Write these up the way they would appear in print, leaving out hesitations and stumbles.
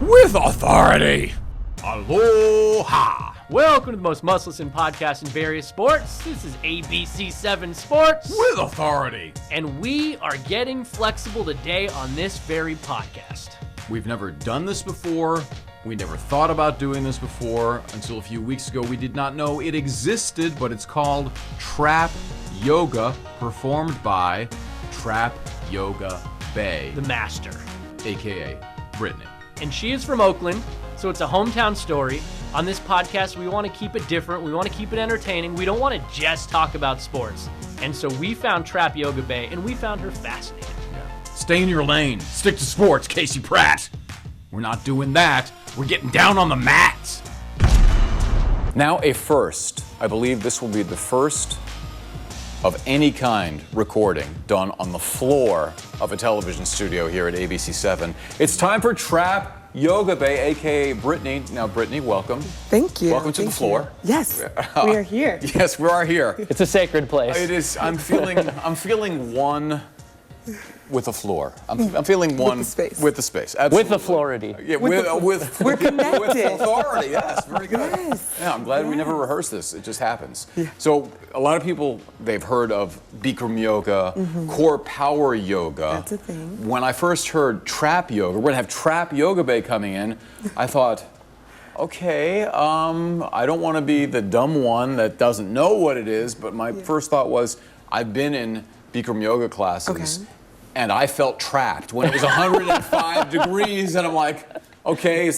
with authority. Aloha. Welcome to the most musclesome podcast in various sports. This is ABC7 Sports. With authority. And we are getting flexible today on this very podcast. We've never done this before. We never thought about doing this before until a few weeks ago. We did not know it existed, but it's called Trap Yoga, performed by Trap Yoga Bay, The master. aka Brittany. And she is from Oakland, so it's a hometown story. On this podcast, we want to keep it different. We want to keep it entertaining. We don't want to just talk about sports. And so we found Trap Yoga Bay, and we found her fascinating. Yeah. Stay in your lane. Stick to sports, Casey Pratt. We're not doing that. We're getting down on the mat. Now a first. I believe this will be the first of any kind recording done on the floor of a television studio here at ABC7. It's time for Trap Yoga Bay, aka Brittany. Now, Brittany, welcome. Thank you. Welcome to the floor. Yes, we are here. Yes, we are here. It's a sacred place. It is. I'm feeling one with the floor. I'm feeling one with the space. With the space. Absolutely. With the Flority. Yeah, with We're connected. With authority. Yes, very good. Yes. Yeah, I'm glad we never rehearsed this. It just happens. Yeah. So a lot of people, they've heard of Bikram yoga, core power yoga. That's a thing. When I first heard trap yoga, we're gonna have Trap Yoga Bay coming in, I thought, okay, I don't want to be the dumb one that doesn't know what it is, but my first thought was, I've been in Bikram yoga classes, and I felt trapped when it was 105 degrees, and I'm like, okay,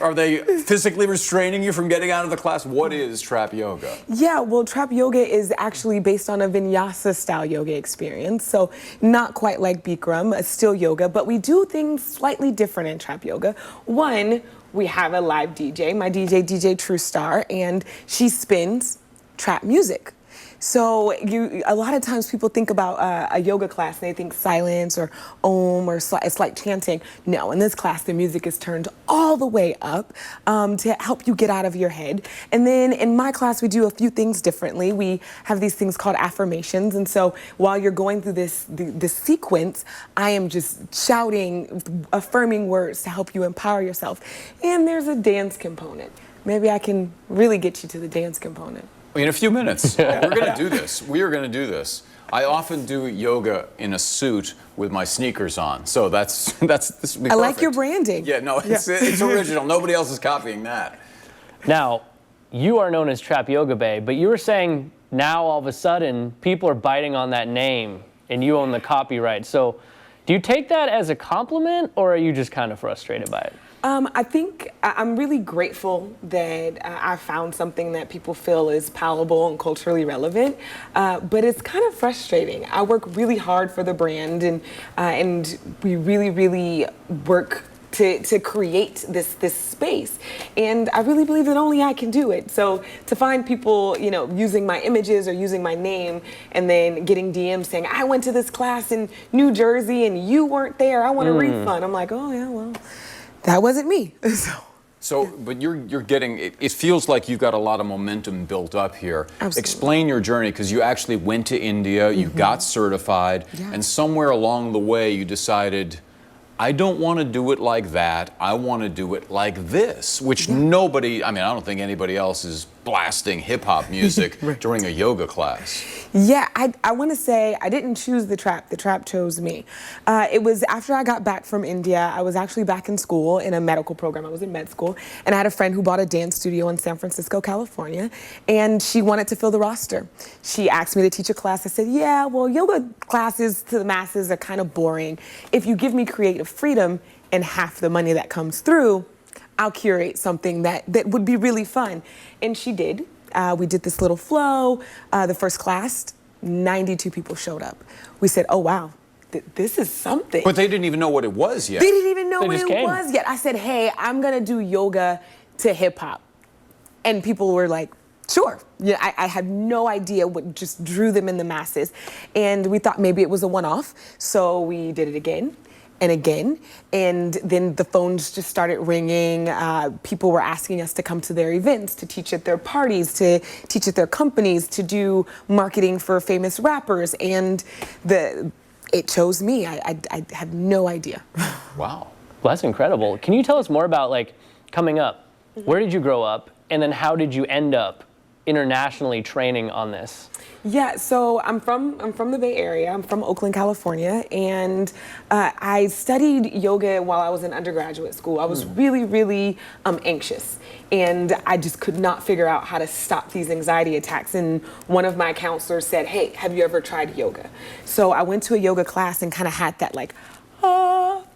are they physically restraining you from getting out of the class? What is trap yoga? Yeah, well, trap yoga is actually based on a vinyasa style yoga experience. So not quite like Bikram, still yoga, but we do things slightly different in trap yoga. One, we have a live DJ, my DJ True Star, and she spins trap music. So a lot of times people think about a yoga class and they think silence or om or it's like chanting. No, in this class the music is turned all the way up to help you get out of your head. And then in my class we do a few things differently. We have these things called affirmations, and so while you're going through this sequence, I am just shouting affirming words to help you empower yourself. And there's a dance component. Maybe I can really get you to the dance component. In a few minutes, we're going to do this. We are going to do this. I often do yoga in a suit with my sneakers on, so this would be perfect. I like your branding. Yeah, no, it's original. Nobody else is copying that. Now, you are known as Trap Yoga Bay, but you were saying now all of a sudden people are biting on that name and you own the copyright. So do you take that as a compliment, or are you just kind of frustrated by it? I think I'm really grateful that I found something that people feel is palatable and culturally relevant, but it's kind of frustrating. I work really hard for the brand, and we really work to create this space, and I really believe that only I can do it. So to find people, using my images or using my name, and then getting DMs saying, I went to this class in New Jersey and you weren't there, I want a refund. I'm like, oh yeah, well, that wasn't me. But you're getting, it feels like you've got a lot of momentum built up here. Absolutely. Explain your journey, because you actually went to India, you got certified, and somewhere along the way you decided, I don't want to do it like that, I want to do it like this, which nobody, I don't think anybody else is blasting hip-hop music during a yoga class. Yeah, I want to say I didn't choose the trap chose me. It was after I got back from India. I was actually back in school in a medical program. I was in med school, and I had a friend who bought a dance studio in San Francisco, California, and she wanted to fill the roster. She asked me to teach a class. I said, yeah, well, yoga classes to the masses are kind of boring. If you give me creative freedom and half the money that comes through, I'll curate something that would be really fun. And she did. We did this little flow. The first class, 92 people showed up. We said, oh, wow, this is something. But they didn't even know what it was yet. They didn't even know what it was yet. I said, hey, I'm going to do yoga to hip hop. And people were like, sure. Yeah, I had no idea what just drew them in the masses. And we thought maybe it was a one-off. So we did it again and again, and then the phones just started ringing. People were asking us to come to their events, to teach at their parties, to teach at their companies, to do marketing for famous rappers, and it chose me. I had no idea. Wow. Well, that's incredible. Can you tell us more about like coming up? Where did you grow up? And then how did you end up internationally training on this? Yeah, so I'm from the Bay Area. I'm from Oakland, California, and I studied yoga while I was in undergraduate school. I was really, really anxious, and I just could not figure out how to stop these anxiety attacks. And one of my counselors said, "Hey, have you ever tried yoga?" So I went to a yoga class and kind of had that like,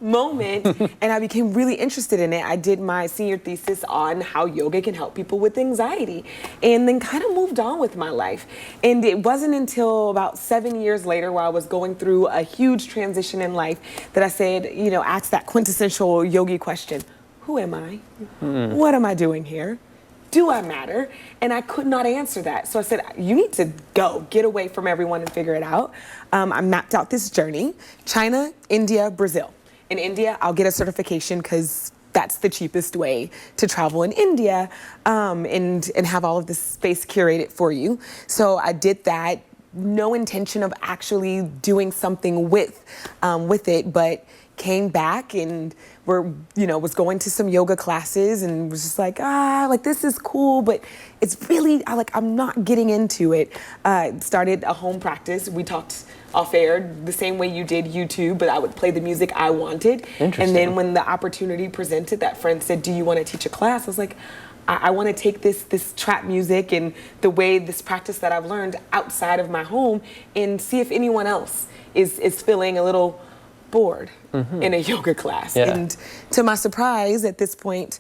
moment, and I became really interested in it. I did my senior thesis on how yoga can help people with anxiety, and then kind of moved on with my life. And it wasn't until about 7 years later, while I was going through a huge transition in life, that I said, you know, asked that quintessential yogi question: who am I? What am I doing here? Do I matter? And I could not answer that. So I said, you need to get away from everyone and figure it out. I mapped out this journey: China, India, Brazil. In India, I'll get a certification because that's the cheapest way to travel in India, and have all of this space curated for you. So I did that. No intention of actually doing something with it, but came back and was going to some yoga classes and was just like, this is cool, but it's really, I'm not getting into it. Started a home practice. We talked off air the same way you did YouTube, but I would play the music I wanted. And then when the opportunity presented, that friend said, do you want to teach a class? I was like, I want to take this trap music and the way this practice that I've learned outside of my home and see if anyone else is feeling a little bored in a yoga class. Yeah. And to my surprise, at this point,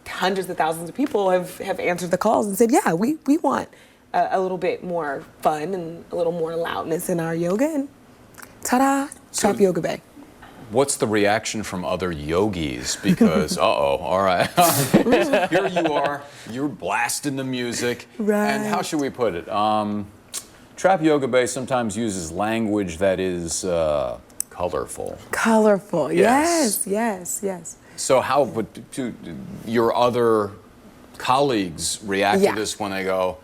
hundreds of thousands of people have answered the calls and said, yeah, we want a little bit more fun and a little more loudness in our yoga. And ta-da, Trap Yoga Bay. What's the reaction from other yogis? Because, all right. Here you are, you're blasting the music. Right. And how should we put it? Trap Yoga Bay sometimes uses language that is colorful. Colorful, Yes. yes. So how would your other colleagues react to this when they go,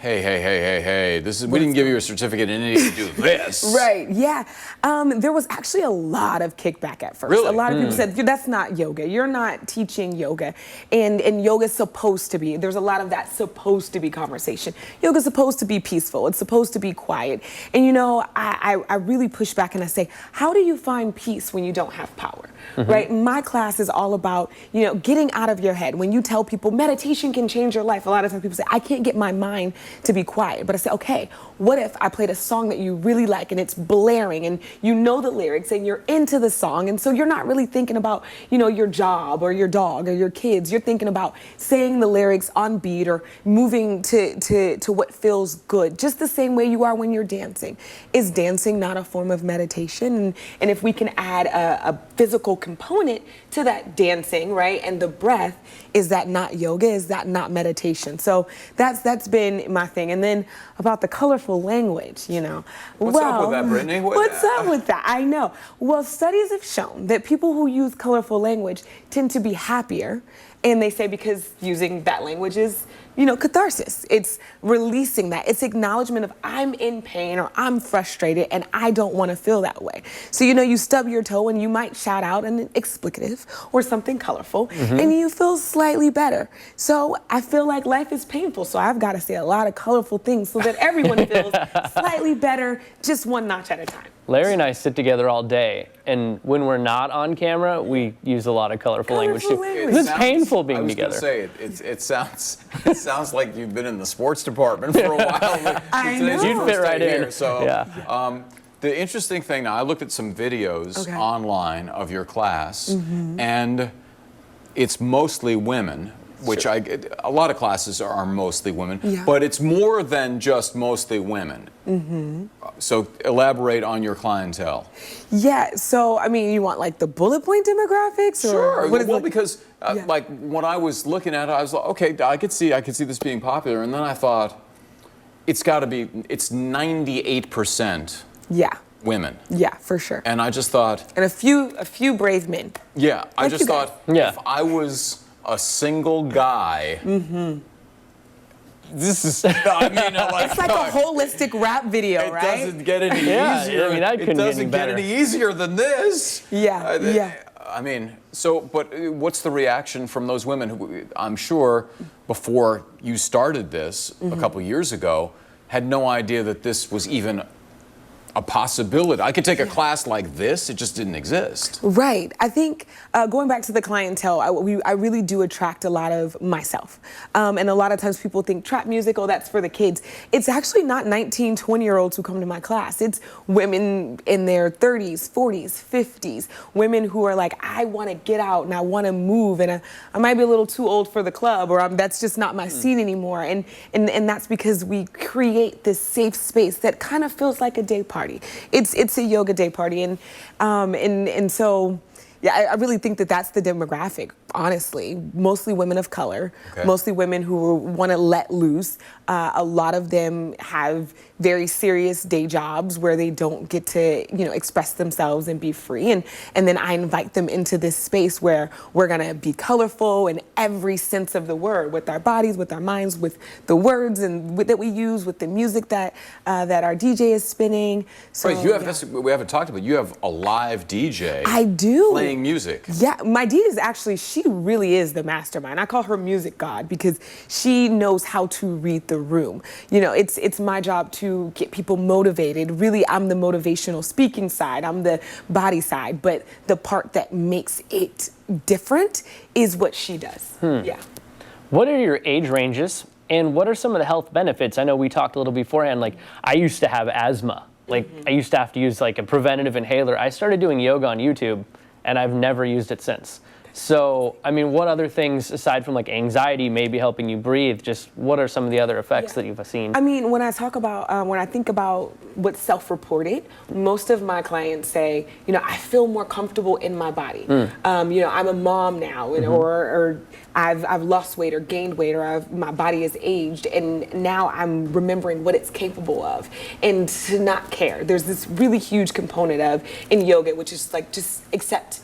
hey, we didn't give you a certificate and you need to do this. Right, yeah. There was actually a lot of kickback at first. Really? A lot of people said, that's not yoga. You're not teaching yoga. And yoga's supposed to be. There's a lot of that supposed to be conversation. Yoga's supposed to be peaceful. It's supposed to be quiet. And I really push back and I say, how do you find peace when you don't have power? Right? My class is all about, getting out of your head. When you tell people meditation can change your life, a lot of times people say, I can't get my mind to be quiet. But I say, okay, what if I played a song that you really like and it's blaring and you know the lyrics and you're into the song, and so you're not really thinking about, your job or your dog or your kids. You're thinking about saying the lyrics on beat or moving to what feels good, just the same way you are when you're dancing. Is dancing not a form of meditation? And if we can add a physical component to that dancing, right, and the breath, is that not yoga? Is that not meditation? So that's been my thing. And then about the colorful language, What's up with that, Brittany? What's up with that? I know. Well, studies have shown that people who use colorful language tend to be happier. And they say because using that language is, catharsis. It's releasing that. It's acknowledgement of I'm in pain or I'm frustrated and I don't want to feel that way. So, you stub your toe and you might shout out an explicative or something colorful and you feel slightly better. So I feel like life is painful. So I've got to say a lot of colorful things so that everyone feels slightly better, just one notch at a time. Larry and I sit together all day, and when we're not on camera, we use a lot of colorful language too. It's painful being together. I was going to say, it sounds like you've been in the sports department for a while. I know. You'd fit right in. Here, so, yeah. The interesting thing now, I looked at some videos online of your class, and it's mostly women. Which a lot of classes are mostly women, but it's more than just mostly women. So elaborate on your clientele. Yeah, so you want like the bullet point demographics? Sure. Or Because like when I was looking at it, I was like, okay, I could see this being popular, and then I thought, it's 98% women. Yeah, for sure. And I just thought, and a few brave men. Yeah, I just thought, if I was a single guy. This is, it's like a holistic rap video, right? It doesn't get any easier. I couldn't it doesn't get any better. any easier than this. Yeah. I mean, but what's the reaction from those women who, I'm sure, before you started this a couple years ago, had no idea that this was even a possibility? I could take a class like this, it just didn't exist. Right. I think going back to the clientele, I really do attract a lot of myself. And a lot of times people think trap music, oh, that's for the kids. It's actually not 19, 20-year-olds who come to my class. It's women in their 30s, 40s, 50s, women who are like, I want to get out and I want to move, and I might be a little too old for the club, or that's just not my scene anymore. And that's because we create this safe space that kind of feels like a day party. It's a yoga day party, and so yeah, I really think that that's the demographic. Honestly, mostly women of color, mostly women who want to let loose. A lot of them have very serious day jobs where they don't get to, express themselves and be free. And then I invite them into this space where we're gonna be colorful in every sense of the word, with our bodies, with our minds, with the words that we use, with the music that our DJ is spinning. So right, you have we haven't talked about. You have a live DJ. I do. Playing music. Yeah, my DJ is actually, she really is the mastermind. I call her music god because she knows how to read the room. It's my job to get people motivated. Really, I'm the motivational speaking side. I'm the body side. But the part that makes it different is what she does. Yeah. What are your age ranges, and what are some of the health benefits? I know we talked a little beforehand, like I used to have asthma. Like I used to have to use like a preventative inhaler. I started doing yoga on YouTube, and I've never used it since. So, I mean, what other things, aside from like anxiety, maybe helping you breathe, just what are some of the other effects that you've seen? I mean, when I think about what's self-reported, most of my clients say, I feel more comfortable in my body. I'm a mom now, or I've lost weight or gained weight, or my body has aged, and now I'm remembering what it's capable of, and to not care. There's this really huge component of in yoga, which is like just accept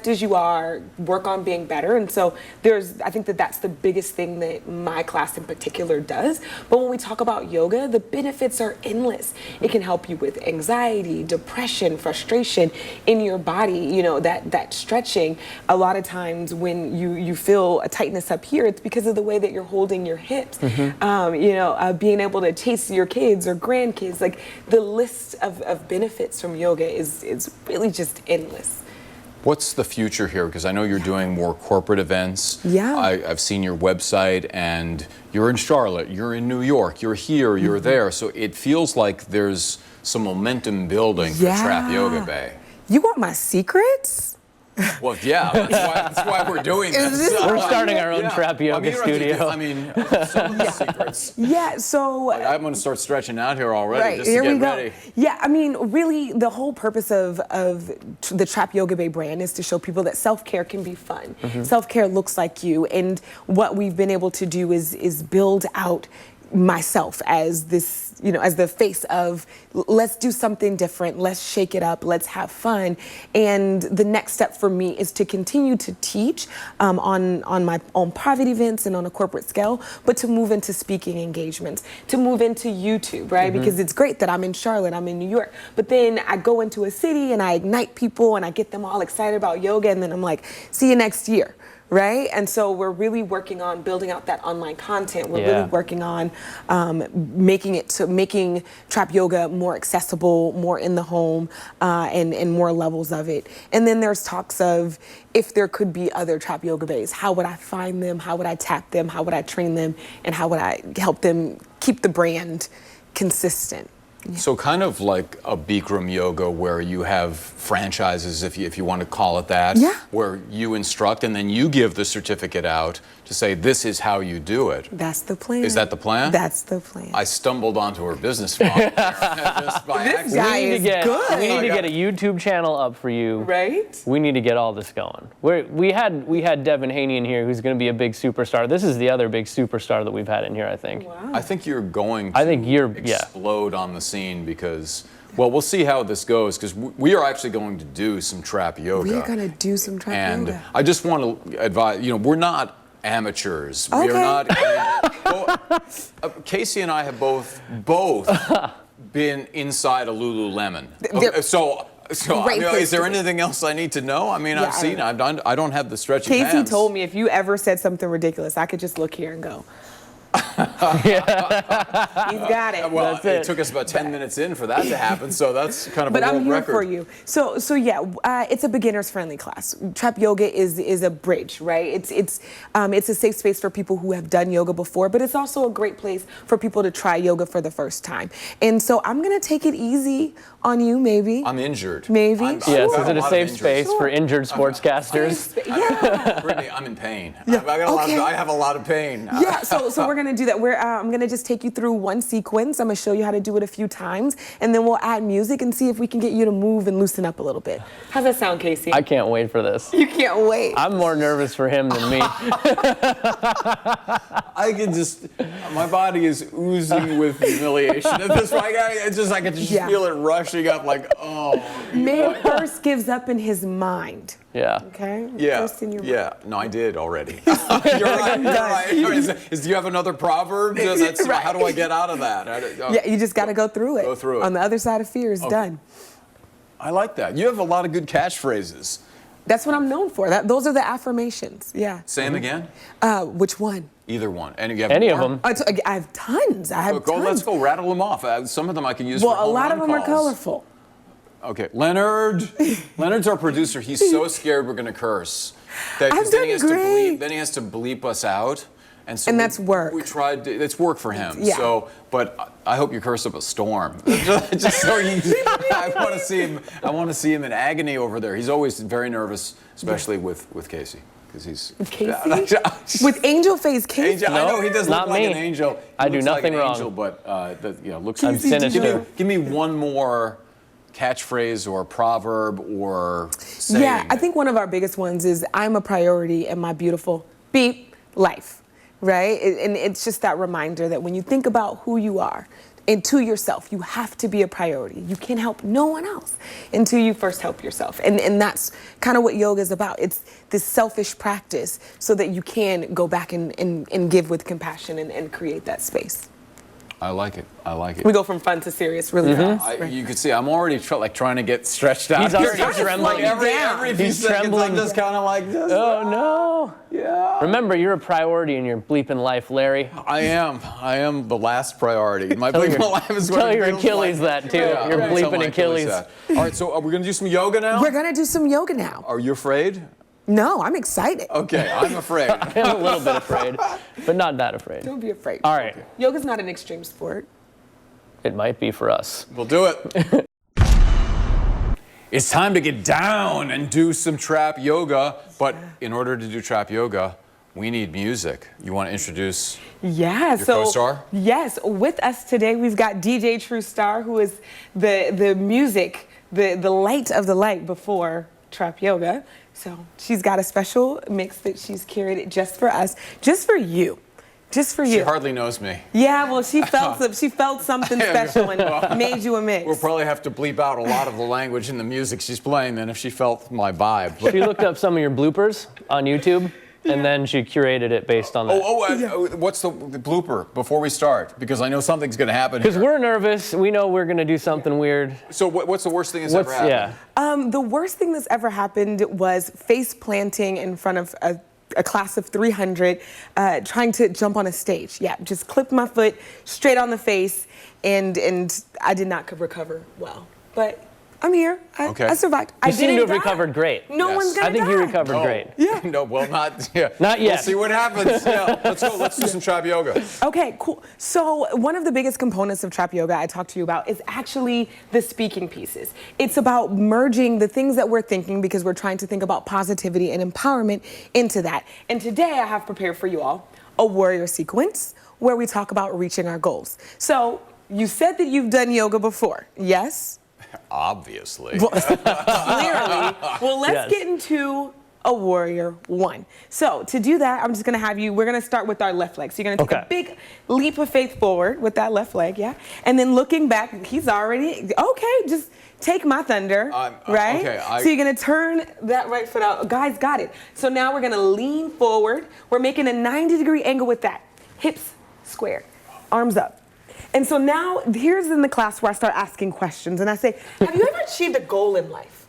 as you are, work on being better. And so I think that's the biggest thing that my class in particular does. But when we talk about yoga, the benefits are endless. It can help you with anxiety, depression, frustration in your body. That stretching, a lot of times when you feel a tightness up here, it's because of the way that you're holding your hips. Being able to chase your kids or grandkids, like the list of benefits from yoga is really just endless. What's the future here? Because I know you're doing more corporate events. Yeah. I've seen your website, and you're in Charlotte, you're in New York, you're here, you're there. So it feels like there's some momentum building for Trap Yoga Bay. You want my secrets? Well, yeah, that's why we're doing this. We're starting our own Trap Yoga studio. Some of the secrets. Yeah, so I'm going to start stretching out here already, right, just here to we get go. ready. Yeah, I mean, really, the whole purpose of the Trap Yoga Bay brand is to show people that self-care can be fun. Self-care looks like you, and what we've been able to do is build out myself as this, as the face of let's do something different, let's shake it up, let's have fun. And the next step for me is to continue to teach on my own private events and on a corporate scale, but to move into speaking engagements, to move into YouTube, right? Because it's great that I'm in Charlotte, I'm in New York, but then I go into a city and I ignite people and I get them all excited about yoga, and then I'm like, see you next year. Right? And so we're really working on building out that online content. We're really working on making Trap Yoga more accessible, more in the home, and more levels of it. And then there's talks of if there could be other Trap Yoga Bays, how would I find them? How would I tap them? How would I train them? And how would I help them keep the brand consistent? So kind of like a Bikram yoga where you have franchises, if you want to call it that, where you instruct and then you give the certificate out to say this is how you do it. That's the plan. Is that the plan? That's the plan. I stumbled onto her business model just by accident. Guy is good. We need to get a YouTube channel up for you. Right? We need to get all this going. We had Devin Haney in here, who's going to be a big superstar. This is the other big superstar that we've had in here, I think. Wow. I think you're going to explode on the scene because, well, we'll see how this goes because we are actually going to do some Trap Yoga. We're going to do some Trap Yoga. And I just want to advise, we're not amateurs. Okay. We are not. Casey and I have both been inside a Lululemon. Okay, so So, Great place is there to be. anything else I need to know? I mean, Yeah, I've seen, I've done, I don't have the stretchy Casey pants. told me if you ever said something ridiculous, I could just look here and go. He's got it. Well, That's it it. took us about 10 minutes in for that to happen, so that's kind of But a I'm world here record. for you. So yeah, it's a beginners friendly class. Trap yoga is a bridge, right? It's a safe space for people who have done yoga before, but it's also a great place for people to try yoga for the first time. And so I'm gonna take it easy on you, maybe. I'm injured. Maybe. I've Yes, got is it a lot of safe injuries. space for injured sportscasters? Yeah. Brittany, I'm in pain. Yeah, I okay. have a lot of pain. Yeah, so we're gonna do that. I'm gonna just take you through one sequence. I'm gonna show you how to do it a few times, and then we'll add music and see if we can get you to move and loosen up a little bit. How's that sound, Casey? I can't wait for this. You can't wait. I'm more nervous for him than me. I can just, my body is oozing with humiliation at this point. I can just Yeah. feel it rushing up like, oh. Man first gives up in his mind. Yeah. Okay? Yeah, First in your yeah. No, I did already. You're right. You're right. Do you have another proverb? Right. How do I get out of that? Yeah, you just gotta go through it. Go through it. On the other side of fear is done. I like that. You have a lot of good catchphrases. That's what I'm known for. Those are the affirmations. Yeah. Say them again. Which one? Either one. And you have Any of them. I have tons. I have tons. Let's go rattle them off. Some of them I can use for Well, a home lot of run them are calls. colorful. Okay, Leonard. Leonard's our producer. He's so scared we're gonna curse. That, 'cause I've then he done has to great. then he has to bleep us out. And so That's work. We tried. It's work for him. Yeah. So, but I hope you curse up a storm. Just so he. I want to see him. I want to see him in agony over there. He's always very nervous, especially with Casey, because he's. Casey? With angel face Casey. Angel, I know he does Not look like me. an angel. I He do looks nothing like an wrong. angel, but looks. I'm sinister. Give me one more catchphrase or proverb or saying. Yeah, I think one of our biggest ones is I'm a priority in my beautiful beep life, right? And it's just that reminder that when you think about who you are and to yourself, you have to be a priority. You can't help no one else until you first help yourself. And that's kind of what yoga is about. It's this selfish practice so that you can go back and give with compassion and create that space. I like it. I like it. We go from fun to serious really fast. Right? You can see I'm already trying to get stretched out. He's already here. trembling. Every few He's seconds, trembling. I'm just kind of like this. Oh no. Yeah. Remember, you're a priority in your bleeping life, Larry. I am the last priority. My Tell bleeping your- life is what tell it your feels Achilles like. that, too. Yeah, You're I'm gonna tell bleeping my Achilles. that. All right, so are we gonna do some yoga now? We're gonna do some yoga now. Are you afraid? No, I'm excited. Okay, I'm afraid. I'm a little bit afraid, but not that afraid. Don't be afraid. All right. Yoga's not an extreme sport. It might be for us. We'll do it. It's time to get down and do some trap yoga. But in order to do trap yoga, we need music. You want to introduce? Yeah, Your co-star? Yes, with us today we've got DJ True Star, who is the music, the light of the light before trap yoga. So she's got a special mix that she's curated just for us, just for you. Just for you. She hardly knows me. Yeah, well, she felt something special and made you a mix. We'll probably have to bleep out a lot of the language in the music she's playing then if she felt my vibe. But She looked up some of your bloopers on YouTube, and then she curated it based on that. what's the blooper before we start? Because I know something's going to happen Because here. we're nervous. We know we're going to do something weird. So what's the worst thing that's ever happened? Yeah. The worst thing that's ever happened was face planting in front of a class of 300 trying to jump on a stage. Yeah, just clipped my foot straight on the face, and I did not recover well. But I'm here. I survived. You I seem to didn't have die. recovered great. No Yes. one's gonna I think die. you recovered great. Yeah. No, well, not yet. Not yet. We'll see what happens. Yeah. Let's go. Let's do some trap yoga. Okay, cool. So one of the biggest components of trap yoga I talked to you about is actually the speaking pieces. It's about merging the things that we're thinking, because we're trying to think about positivity and empowerment, into that. And today I have prepared for you all a warrior sequence where we talk about reaching our goals. So you said that you've done yoga before, yes? Obviously. Clearly. Well, let's Yes. get into a warrior one. So to do that, I'm just gonna have you, we're gonna start with our left leg. So you're gonna take Okay. a big leap of faith forward with that left leg, yeah? And then looking back, he's already, okay, just take my thunder, right? okay, So you're gonna turn that right foot out. Guys, got it. So now we're gonna lean forward. We're making a 90-degree angle with that. Hips square, arms up. And so now, here's in the class where I start asking questions, and I say, have you ever achieved a goal in life?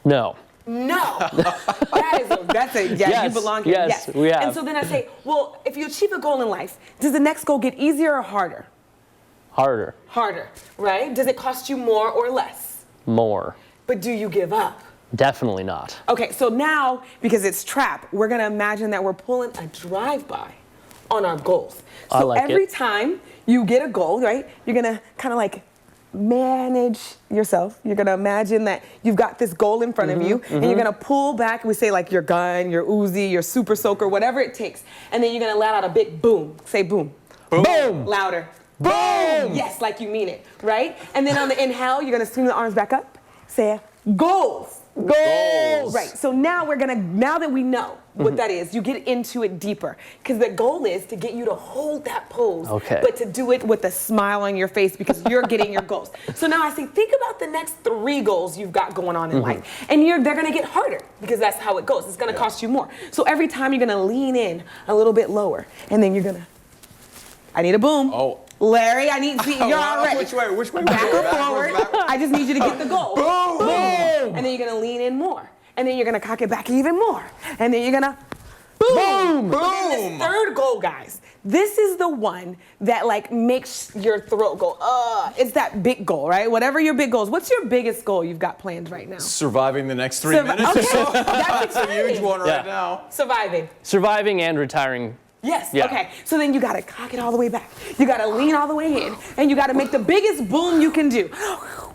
No. No. That's a, yeah, Yes, you belong here. yes, we have. And so then I say, well, if you achieve a goal in life, does the next goal get easier or harder? Harder. Harder, right? Does it cost you more or less? More. But do you give up? Definitely not. Okay, so now, because it's trap, we're gonna imagine that we're pulling a drive-by on our goals. So I like every it. time you get a goal, right, you're gonna kind of like manage yourself. You're gonna imagine that you've got this goal in front of you, and you're gonna pull back, we say like your gun, your Uzi, your super soaker, whatever it takes, and then you're gonna let out a big boom. Say boom. Boom! Louder. Boom! Yes, like you mean it, right? And then on the inhale, you're gonna swing the arms back up, say goals. Goals. Right, so now now that we know what that is, you get into it deeper. Because the goal is to get you to hold that pose, Okay. but to do it with a smile on your face because you're getting your goals. So now I say, think about the next 3 goals you've got going on in life. And they're gonna get harder because that's how it goes. It's gonna cost you more. So every time you're gonna lean in a little bit lower, and then you're gonna, I need a boom. Oh. Larry, I need, see, you're all ready. Which way? Which way? Back or Backwards, forward. backwards. I just need you to get the goal. Boom! Boom! And then you're gonna lean in more. And then you're gonna cock it back even more. And then you're gonna boom! Boom! And then this third goal, guys, this is the one that like makes your throat go, it's that big goal, right? Whatever your big goal is. What's your biggest goal you've got planned right now? Surviving the next 3 minutes. Okay, that's That's a huge exciting. one right Yeah. now. Surviving. Surviving and retiring. Yes, Yeah. okay. So then you gotta cock it all the way back. You gotta lean all the way in, and you gotta make the biggest boom you can do.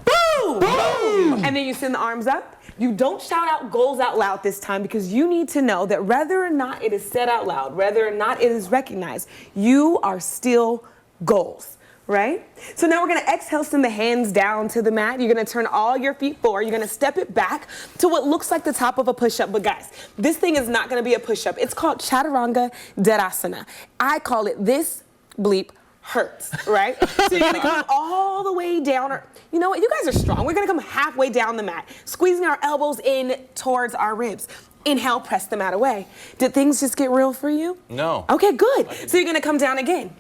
Boom! Boom! And then you send the arms up. You don't shout out goals out loud this time because you need to know that whether or not it is said out loud, whether or not it is recognized, you are still goals. Right? So now we're gonna exhale, send the hands down to the mat. You're gonna turn all your feet forward. You're gonna step it back to what looks like the top of a push-up. But guys, this thing is not gonna be a push-up. It's called Chaturanga Dandasana. I call it this bleep hurts, right? So you're gonna come all the way down, or you know what, you guys are strong. We're gonna come halfway down the mat, squeezing our elbows in towards our ribs. Inhale, press the mat away. Did things just get real for you? No. Okay, good. So you're gonna come down again.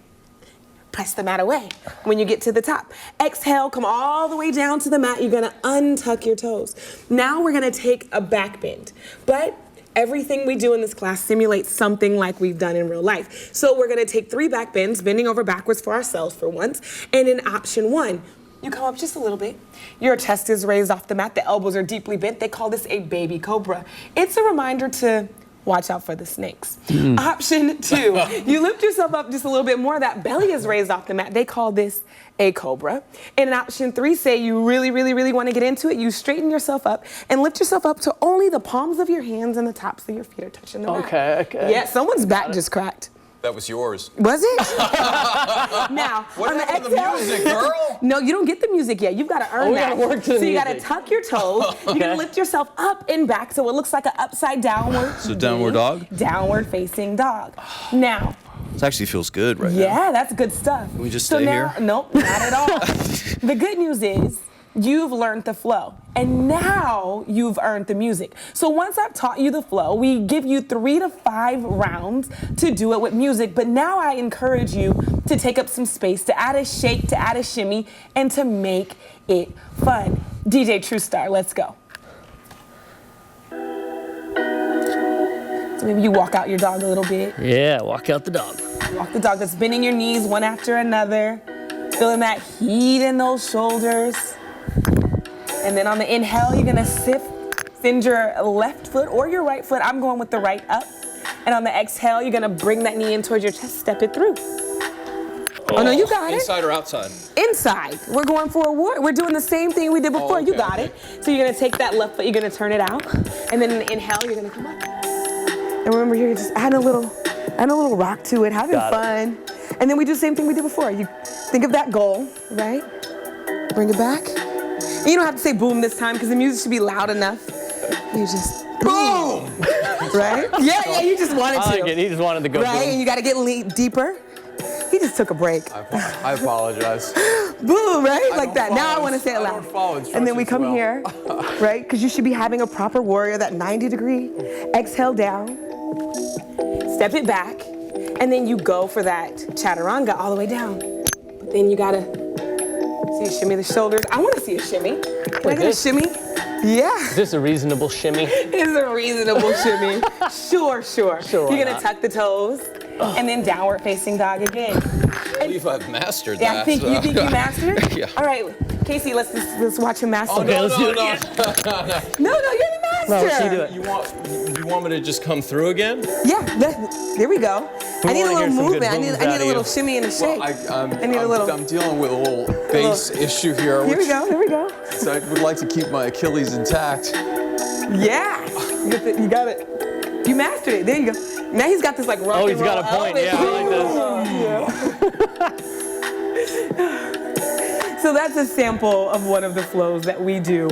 Press the mat away when you get to the top. Exhale, come all the way down to the mat. You're gonna untuck your toes. Now we're gonna take a back bend. But everything we do in this class simulates something like we've done in real life. So we're gonna take 3 back bends, bending over backwards for ourselves for once. And in option 1, you come up just a little bit. Your chest is raised off the mat. The elbows are deeply bent. They call this a baby cobra. It's a reminder to watch out for the snakes. Option 2, you lift yourself up just a little bit more. That belly is raised off the mat. They call this a cobra. And in option 3, say you really, really, really want to get into it, you straighten yourself up and lift yourself up to only the palms of your hands and the tops of your feet are touching the mat. Okay. Yeah, someone's back just cracked. That was yours. Was it? Now, What on the happened to the exhale, music, girl? no, you don't get the music yet. You've got to earn we that. gotta work to the so you got to music. tuck your toes. You're going to lift yourself up and back so it looks like an upside downward. So downward dog? Downward facing dog. Now, This actually feels good right now. yeah, that's good stuff. we just so stay now, here? Nope, not at all. The good news is you've learned the flow, and now you've earned the music. So once I've taught you the flow, we give you 3 to 5 rounds to do it with music, but now I encourage you to take up some space, to add a shake, to add a shimmy, and to make it fun. DJ True Star, let's go. So maybe you walk out your dog a little bit. Yeah, walk out the dog. Walk the dog, that's bending your knees one after another, feeling that heat in those shoulders. And then on the inhale, you're gonna send your left foot or your right foot. I'm going with the right up. And on the exhale, you're gonna bring that knee in towards your chest, step it through. Oh no, you got it. Inside or outside? Inside. We're going for a war. We're doing the same thing we did before. You okay, got it. So you're gonna take that left foot, you're gonna turn it out. And then in the inhale, you're gonna come up. And remember, you're just adding a little rock to it, having Got it. fun. And then we do the same thing we did before. You think of that goal, right? Bring it back. And you don't have to say boom this time because the music should be loud enough. You just boom, right? Yeah, you just wanted I to. like it. He just wanted to go Right, and boom. you got to get deeper. He just took a break. I apologize. Boom, right? Like don't that. Now I follow want to ins- say it I loud. don't follow And then we instructions come well. here, right? Because you should be having a proper warrior, that 90-degree. Exhale down. Step it back. And then you go for that chaturanga all the way down. Then you gotta shimmy the shoulders. I want to see a shimmy. Can I get a shimmy? Yeah. Is this a reasonable shimmy? It's a reasonable shimmy. Sure. Sure, You're why gonna not? tuck the toes, and then downward facing dog again. I believe I've mastered Yeah, that. you think you mastered it? Yeah. All right, Casey, let's watch him master. Okay, it. let's do it. No, you're the master. No, she do it. You want me to just come through again? Yeah, there we go. I need a wanna little hear some good movement. I need booms a out of little you. shimmy and a shake. I'm need a little. I'm dealing with a little bass issue here. Here we go. Here we go. So I would like to keep my Achilles intact. Yeah, you got it. You mastered it. There you go. Now he's got this like rock Oh, and he's got roll a point. Yeah, I like this. So that's a sample of one of the flows that we do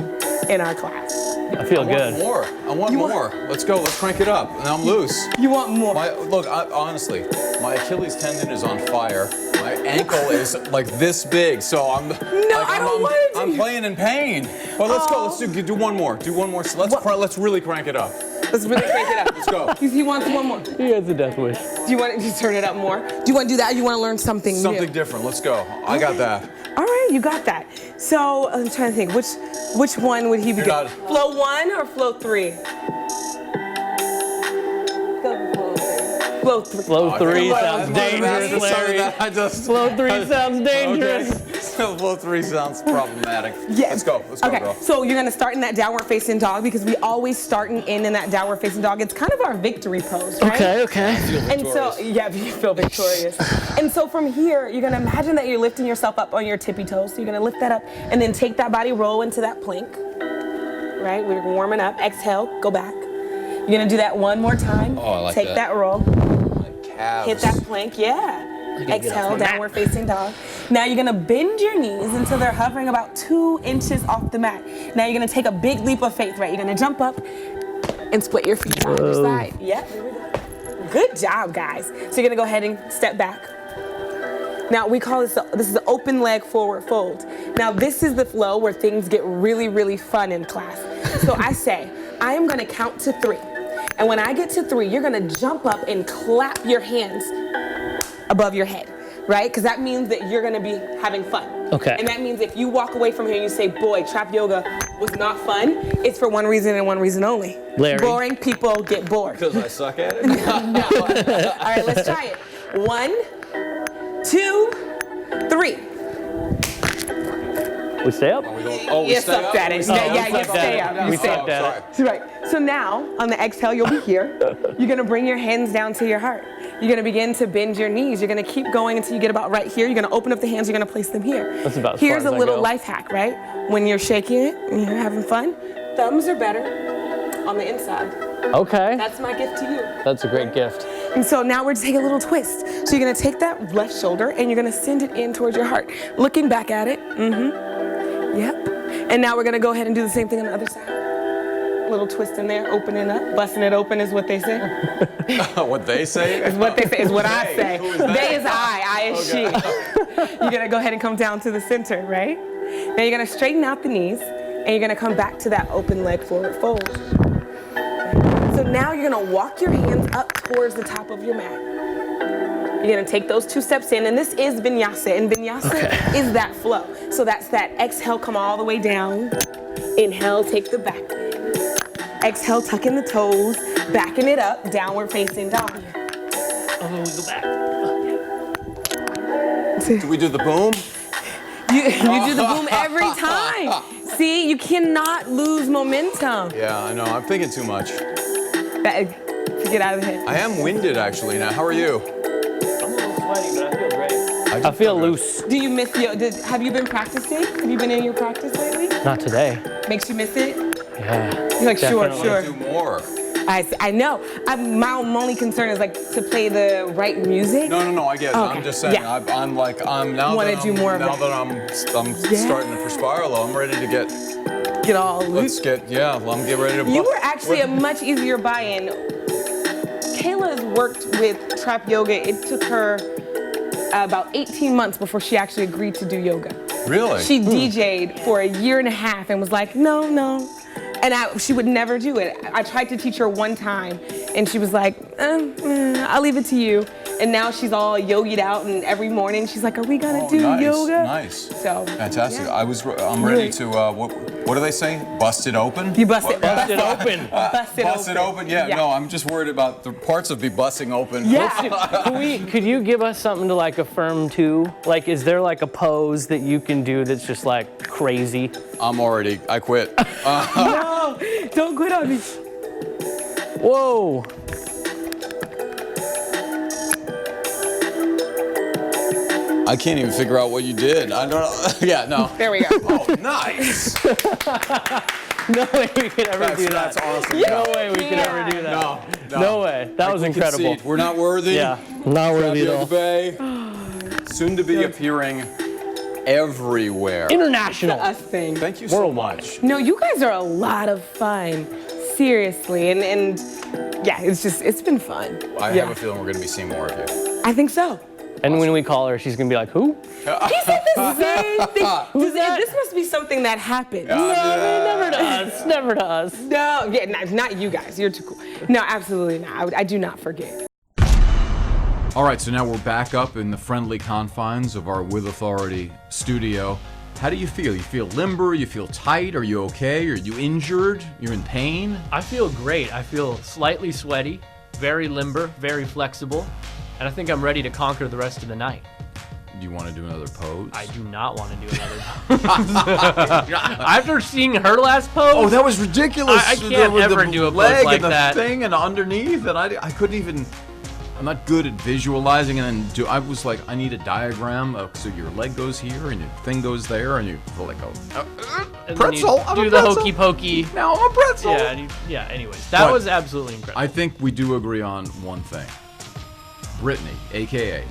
in our class. I feel I want good. more. I want more. Let's go. Let's crank it up. Now I'm loose. You want more? Honestly, my Achilles tendon is on fire. My ankle is like this big, so I'm. I don't want it to I'm be- playing in pain. But let's go. Let's do one more. Do one more. So let's really crank it up. Let's really crank it up. Let's go. He wants one more. He has a death wish. Do you want to just turn it up more? Do you want to do that? Or you want to learn something new? Something different. Let's go. I got that. All right, you got that. So I'm trying to think, which one would he be You're good? not- Flow 1 or flow 3? Flow 3. Flow 3 That's sounds dangerous, Larry. I just. Flow 3 sounds dangerous. Okay. Flow 3 sounds problematic. Yeah. Let's go. Let's go, Okay, girl. so you're gonna start in that downward facing dog because we always start and end in that downward facing dog. It's kind of our victory pose, right? Okay. And so, yeah, you feel victorious. And so from here, you're gonna imagine that you're lifting yourself up on your tippy toes. So you're gonna lift that up and then take that body roll into that plank. Right, we're warming up. Exhale, go back. You're gonna do that one more time. Oh, I like Take that. roll, My calves. hit that plank, yeah. get off Exhale, my mat. downward facing dog. Now you're gonna bend your knees until they're hovering about 2 inches off the mat. Now you're gonna take a big leap of faith, right? You're gonna jump up and split your feet side to side. Yep, there we go. Good job, guys. So you're gonna go ahead and step back. Now we call this is the open leg forward fold. Now this is the flow where things get really, really fun in class. So I say, I am gonna count to 3. And when I get to 3, you're gonna jump up and clap your hands above your head, right? Because that means that you're gonna be having fun. Okay. And that means if you walk away from here and you say, boy, trap yoga was not fun, it's for one reason and one reason only. Larry. Boring people get bored. Because I suck at it? No. All right, let's try it. 1, 2, 3. We stay up? You sucked at it. Yeah, you stay up. We You stay sucked up. at it. Right. So now, on the exhale, you'll be here. You're gonna bring your hands down to your heart. You're gonna begin to bend your knees. You're gonna keep going until you get about right here. You're gonna open up the hands. You're gonna place them here. That's about as Here's far a as I little go. life hack, right? When you're shaking it and you're having fun, thumbs are better on the inside. Okay. That's my gift to you. That's a great gift. And so now we're taking a little twist. So you're gonna take that left shoulder and you're gonna send it in towards your heart. Looking back at it. Yep. And now we're gonna go ahead and do the same thing on the other side. Little twist in there, opening up, busting it open is what they say. What they say? Is what they say, is what I say. Who is they? They is I is she. You're gonna go ahead and come down to the center, right? Now you're gonna straighten out the knees and you're gonna come back to that open leg forward fold. So now you're gonna walk your hands up towards the top of your mat. You're gonna take those 2 steps in, and this is vinyasa, and vinyasa is that flow. So that's that exhale, come all the way down. Inhale, take the back bend. Exhale, tuck in the toes, backing it up, downward facing dog. Oh, we go back. Do we do the boom? You do the boom every time. See, you cannot lose momentum. Yeah, I know. I'm thinking too much. To get out of the head. I am winded actually now. How are you? I'm a little sweaty, but I feel great. I feel loose. Do you miss have you been practicing? Have you been in your practice lately? Not today. Makes you miss it? Yeah. You're like, Definitely. sure. Do more. I know. My only concern is like to play the right music. No, I get it. Okay. I'm just saying. Yeah. I'm now Wanna that do I'm, more of now it. that I'm starting to perspire a little. I'm ready to get. Get all I'm loose. get ready to. You were actually a much easier buy-in. Kayla's worked with trap yoga. It took her about 18 months before she actually agreed to do yoga. Really? She DJ'd for a year and a half and was like, no. And she would never do it. I tried to teach her one time and she was like, I'll leave it to you. And now she's all yogied out, and every morning she's like, "Are we gonna do nice, yoga?" Nice. So Fantastic. yeah. I'm ready to, what do they say? Bust it open? You bust it, Bust it open. Bust it open? Yeah, no, I'm just worried about the parts of me busting open. Yeah. Could you give us something to like affirm to? Like, is there like a pose that you can do that's just like crazy? I quit. No, don't quit on me. Whoa. I can't even figure out what you did. I don't know. Yeah, no. There we go. Oh, nice. No way we could ever do that. That's awesome. No way we could ever do that. No way. That was We incredible. concede. We're not worthy. Yeah, not worthy at Yoga all. Bay, soon to be appearing everywhere. International. Us thing. Thank you so much. No, you guys are a lot of fun. Seriously, and yeah, it's been fun. I have a feeling we're going to be seeing more of you. I think so. And when we call her, she's gonna be like, "Who?" He said the same thing. This must be something that happened. No, never to us. Never to us. No, yeah, not you guys. You're too cool. No, absolutely not. I do not forget. All right, so now we're back up in the friendly confines of our With Authority studio. How do you feel? You feel limber? You feel tight? Are you okay? Are you injured? You're in pain? I feel great. I feel slightly sweaty, very limber, very flexible, and I think I'm ready to conquer the rest of the night. Do you want to do another pose? I do not want to do another pose. After seeing her last pose, Oh, that was ridiculous. I can't With ever the do a pose leg like and the that. thing and underneath, and I couldn't even. I'm not good at visualizing, and then I was like, I need a diagram. So your leg goes here, and your thing goes there, and you feel like and then pretzel. you I'm do a the pretzel. hokey pokey. Now I'm a pretzel. Yeah, anyways, that But was absolutely incredible. I think we do agree on one thing. Brittany, aka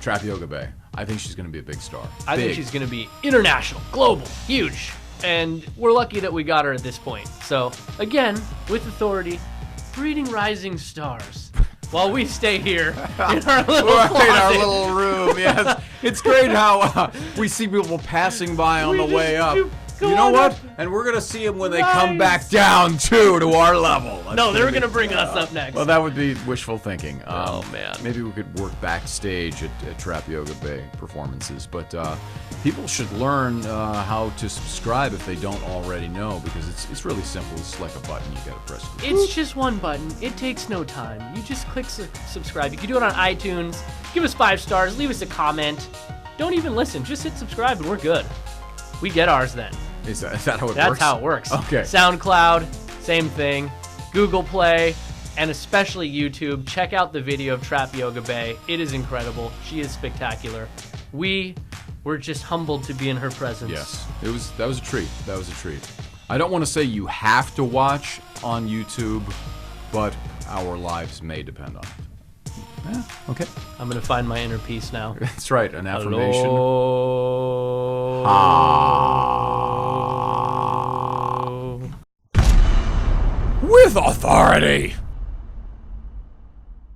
Trap Yoga Bay. I think she's going to be a big star. I think she's going to be international, global, huge. And we're lucky that we got her at this point. So, again, with authority, breeding rising stars. While we stay here in our little Right, closet. our little room. Yes, it's great how we see people passing by on We the just way up. go You know on what? up. And we're gonna see them when they Nice. come back down too to our level. That's No, they're be- going to bring us up next. Well, that would be wishful thinking. Oh, man. Maybe we could work backstage at Trap Yoga Bay performances, but people should learn how to subscribe if they don't already know, because it's really simple. It's like a button you gotta press. It's just one button. It takes no time. You just click subscribe. You can do it on iTunes. Give us 5 stars. Leave us a comment. Don't even listen. Just hit subscribe and we're good. We get ours then. Is that how it That's works? how it works. Okay. SoundCloud, same thing. Google Play, and especially YouTube. Check out the video of Trap Yoga Bay. It is incredible. She is spectacular. We're just humbled to be in her presence. Yes, that was a treat. That was a treat. I don't want to say you have to watch on YouTube, but our lives may depend on it. Yeah, okay. I'm going to find my inner peace now. That's right, an affirmation. Hello. With authority.